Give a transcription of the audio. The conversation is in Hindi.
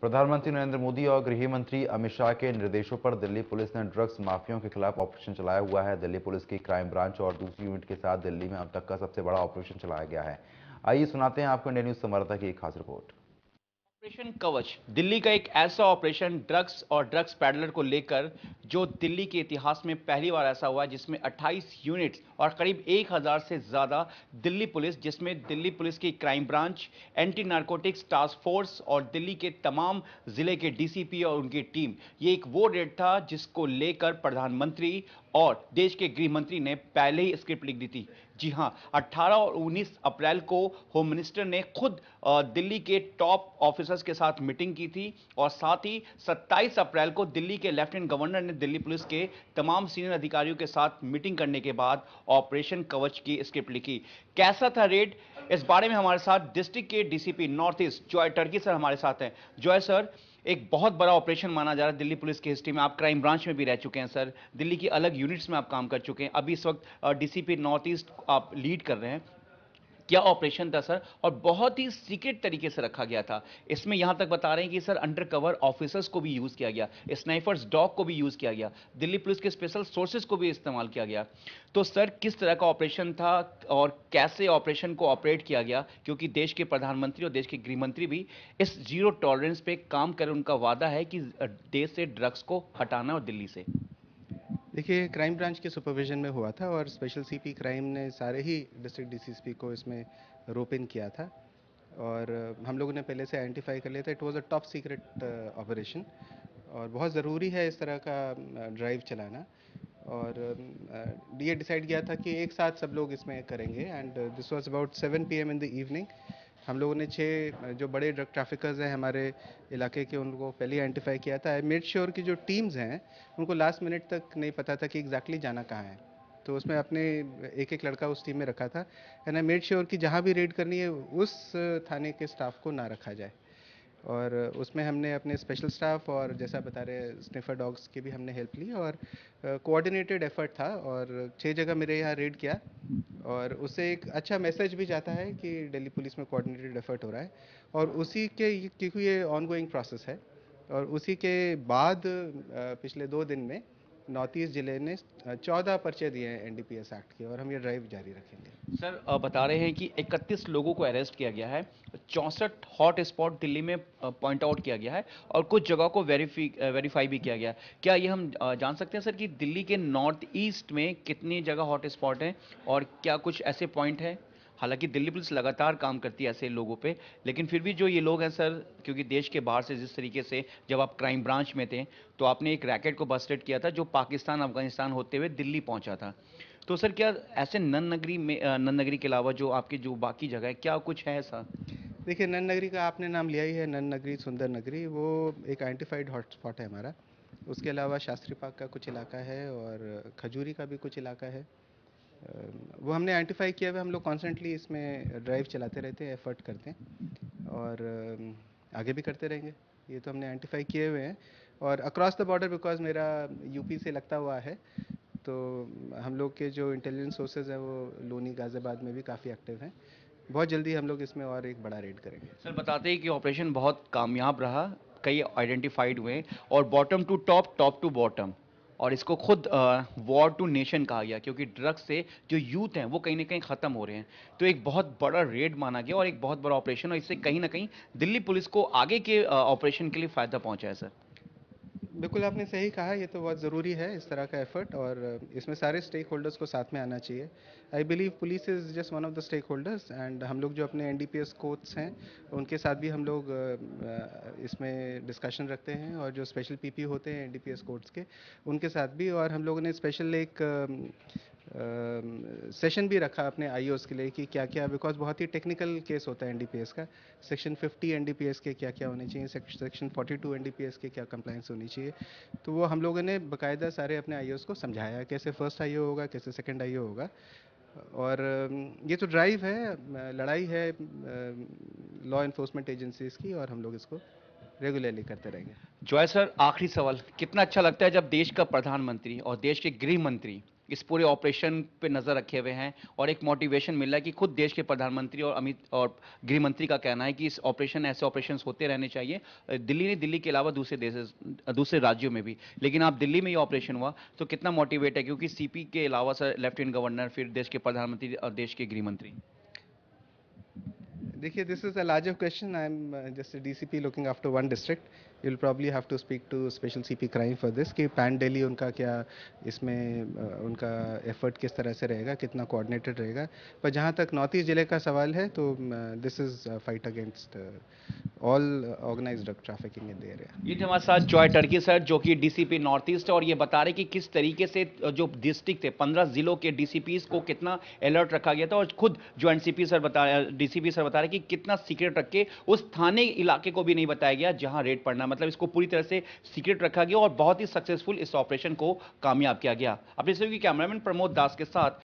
प्रधानमंत्री नरेंद्र मोदी और गृह मंत्री अमित शाह के निर्देशों पर दिल्ली पुलिस ने ड्रग्स माफियाओं के खिलाफ ऑपरेशन चलाया हुआ है। दिल्ली पुलिस की क्राइम ब्रांच और दूसरी यूनिट के साथ दिल्ली में अब तक का सबसे बड़ा ऑपरेशन चलाया गया है। आइए सुनाते हैं आपको इंडिया न्यूज संवाददाता की एक खास रिपोर्ट। ऑपरेशन कवच दिल्ली का एक ऐसा ऑपरेशन ड्रग्स और ड्रग्स पैडलर को लेकर जो दिल्ली के इतिहास में पहली बार ऐसा हुआ जिसमें 28 यूनिट्स और करीब 1000 से ज्यादा दिल्ली पुलिस, जिसमें दिल्ली पुलिस की crime branch, anti narcotics task force और दिल्ली के तमाम जिले के डीसीपी और उनकी टीम। ये एक वो रेड था जिसको लेकर प्रधानमंत्री और देश के गृह मंत्री ने पहले ही स्क्रिप्ट लिख दी थी। जी हां, 18 और 19 अप्रैल को होम मिनिस्टर ने खुद दिल्ली के टॉप ऑफिसर्स के साथ मीटिंग की थी और साथ ही 27 अप्रैल को दिल्ली के लेफ्टिनेंट गवर्नर ने दिल्ली पुलिस के तमाम सीनियर अधिकारियों के साथ मीटिंग करने के बाद ऑपरेशन कवच की स्क्रिप्ट लिखी। कैसा था रेड, इस बारे में हमारे साथ डिस्ट्रिक्ट के DCP north east Joy Turkey sir हमारे साथ हैं। जॉय सर, एक बहुत बड़ा ऑपरेशन माना जा रहा है दिल्ली पुलिस की हिस्ट्री में। आप क्राइम ब्रांच में भी रह चुके हैं सर, दिल्ली की अलग यूनिट्स में आप काम कर चुके हैं, अभी इस वक्त डीसीपी नॉर्थ ईस्ट आप लीड कर रहे हैं। क्या ऑपरेशन था सर, और बहुत ही सीक्रेट तरीके से रखा गया था। इसमें यहां तक बता रहे हैं कि सर अंडर कवर ऑफिसर्स को भी यूज किया गया, स्नाइपर्स डॉग को भी यूज किया गया, दिल्ली पुलिस के स्पेशल सोर्सेज को भी इस्तेमाल किया गया। तो सर किस तरह का ऑपरेशन था और कैसे ऑपरेशन को ऑपरेट किया गया, क्योंकि देश के प्रधानमंत्री और देश के गृह मंत्री भी इस जीरो टॉलरेंस पे काम करें, उनका वादा है कि देश से ड्रग्स को हटाना और दिल्ली से। देखिए, क्राइम ब्रांच के सुपरविजन में हुआ था और स्पेशल सीपी क्राइम ने सारे ही डिस्ट्रिक्ट डीसीपी को इसमें रोप इन किया था और हम लोगों ने पहले से आइडेंटिफाई कर लिया था। It was a top secret operation और बहुत ज़रूरी है इस तरह का ड्राइव चलाना। और ये डिसाइड किया था कि एक साथ सब लोग इसमें करेंगे and this was about 7 PM in the evening. हम लोगों ने 6 जो बड़े ड्रग ट्रैफिकर्स हैं हमारे इलाके के, उनको पहले आइडेंटिफाई किया था। आई मेड श्योर कि जो टीम्स हैं उनको लास्ट मिनट तक नहीं पता था कि एग्जैक्टली जाना कहाँ है, तो उसमें अपने एक एक लड़का उस टीम में रखा था एंड आई मेड श्योर कि जहाँ भी रेड करनी है उस थाने के स्टाफ को ना रखा जाए। और उसमें हमने अपने स्पेशल स्टाफ और जैसा बता रहे स्निफर डॉग्स की भी हमने हेल्प ली और कोऑर्डिनेटेड एफर्ट था और 6 जगह मेरे यहाँ रेड किया और उससे एक अच्छा मैसेज भी जाता है कि दिल्ली पुलिस में कोऑर्डिनेटेड एफर्ट हो रहा है। और उसी के क्योंकि ये ऑनगोइंग प्रोसेस है और उसी के बाद पिछले 2 दिन में नॉर्थ ईस्ट जिले ने 14 पर्चे दिए हैं एनडीपीएस एक्ट के और हम ये ड्राइव जारी रखेंगे। सर बता रहे हैं कि 31 लोगों को अरेस्ट किया गया है, 64 हॉट स्पॉट दिल्ली में पॉइंट आउट किया गया है और कुछ जगहों को वेरीफाई भी किया गया। क्या ये हम जान सकते हैं सर कि दिल्ली के नॉर्थ ईस्ट में कितनी जगह हॉट स्पॉट हैं और क्या कुछ ऐसे पॉइंट हैं? हालांकि दिल्ली पुलिस लगातार काम करती है ऐसे लोगों पे, लेकिन फिर भी जो ये लोग हैं सर, क्योंकि देश के बाहर से जिस तरीके से जब आप क्राइम ब्रांच में थे तो आपने एक रैकेट को बस्टेड किया था जो पाकिस्तान अफगानिस्तान होते हुए दिल्ली पहुंचा था। तो सर क्या ऐसे नन नगरी में नन नगरी के अलावा जो आपकी जो बाकी जगह है, क्या कुछ है ऐसा? देखिए, नन नगरी का आपने नाम लिया ही है। नन नगरी, सुंदर नगरी, वो एक आइडेंटिफाइड हॉटस्पॉट है हमारा। उसके अलावा शास्त्री पार्क का कुछ इलाका है और खजूरी का भी कुछ इलाका है। वो हमने आइडेंटिफाई किया हुआ। हम लोग कॉन्स्टेंटली इसमें ड्राइव चलाते रहते हैं, एफर्ट करते हैं और आगे भी करते रहेंगे। ये तो हमने आइडेंटिफाई किए हुए हैं और अक्रॉस द बॉर्डर, बिकॉज मेरा यूपी से लगता हुआ है, तो हम लोग के जो इंटेलिजेंस सोर्सेज हैं वो लोनी गाज़ियाबाद में भी काफ़ी एक्टिव हैं। बहुत जल्दी हम लोग इसमें और एक बड़ा रेड करेंगे। सर बताते हैं कि ऑपरेशन बहुत कामयाब रहा, कई आइडेंटिफाइड हुए और bottom to top, top to bottom, और इसको खुद वॉर टू नेशन कहा गया, क्योंकि ड्रग्स से जो यूथ हैं वो कहीं ना कहीं ख़त्म हो रहे हैं। तो एक बहुत बड़ा रेड माना गया और एक बहुत बड़ा ऑपरेशन, और इससे कहीं ना कहीं दिल्ली पुलिस को आगे के ऑपरेशन के लिए फ़ायदा पहुंचा है सर। बिल्कुल आपने सही कहा, ये तो बहुत ज़रूरी है इस तरह का एफर्ट और इसमें सारे स्टेक होल्डर्स को साथ में आना चाहिए। I believe police is just one of the stakeholders and हम लोग जो अपने एनडीपीएस कोर्ट्स हैं उनके साथ भी हम लोग इसमें डिस्कशन रखते हैं और जो स्पेशल पीपी होते हैं एनडीपीएस कोर्ट्स के उनके साथ भी। और हम लोगों ने स्पेशल एक सेशन भी रखा अपने आईओस के लिए कि क्या क्या, बिकॉज बहुत ही टेक्निकल केस होता है एनडीपीएस का। सेक्शन 50 एनडीपीएस के क्या क्या होने चाहिए, सेक्शन 42 एनडीपीएस के क्या कंप्लाइंस होनी चाहिए। तो वो हम लोगों ने बाकायदा सारे अपने आईओस को समझाया, कैसे फर्स्ट आईओ होगा, कैसे सेकंड आईओ होगा। और ये तो ड्राइव है, लड़ाई है लॉ इन्फोर्समेंट एजेंसीज की और हम लोग इसको रेगुलरली करते रहेंगे। जॉय सर, आखिरी सवाल, कितना अच्छा लगता है जब देश का प्रधानमंत्री और देश के गृह मंत्री इस पूरे ऑपरेशन पे नजर रखे हुए हैं और एक मोटिवेशन मिल रहा है कि खुद देश के प्रधानमंत्री और अमित और गृह मंत्री का कहना है कि इस ऑपरेशन ऐसे ऑपरेशन होते रहने चाहिए, दिल्ली नहीं, दिल्ली के अलावा दूसरे राज्यों में भी। लेकिन आप दिल्ली में ये ऑपरेशन हुआ तो कितना मोटिवेट है, क्योंकि सीपी के अलावा सर लेफ्टिनेंट गवर्नर, फिर देश के प्रधानमंत्री और देश के गृह मंत्री। देखिए, this is a larger question. I'm just a DCP looking after one district. You'll probably have to speak to Special CP Crime for this कि पैन दिल्ली उनका क्या इसमें उनका एफर्ट किस तरह से रहेगा, कितना कोऑर्डिनेटेड रहेगा। पर जहाँ तक नॉर्थ ईस्ट जिले का सवाल है तो this is fight against all organised drug trafficking in the area. ये थे हमारे साथ जॉय टर्की सर, जो कि डीसीपी नॉर्थ ईस्ट, और ये बता रहे कि किस तरीके से जो डिस्ट्रिक्ट थे 15 जिलों के डीसीपीस को कितना अलर्ट रखा गया था, और खुद जो एनसीपी सर डीसीपी सर बता रहे कि कितना सीक्रेट रख के उस थाने इलाके को भी नहीं बताया गया जहां रेड पड़ना, मतलब इसको पूरी तरह से सीक्रेट रखा गया और बहुत ही सक्सेसफुल इस ऑपरेशन को कामयाब किया गया। अपने सभी कैमरामैन प्रमोद दास के साथ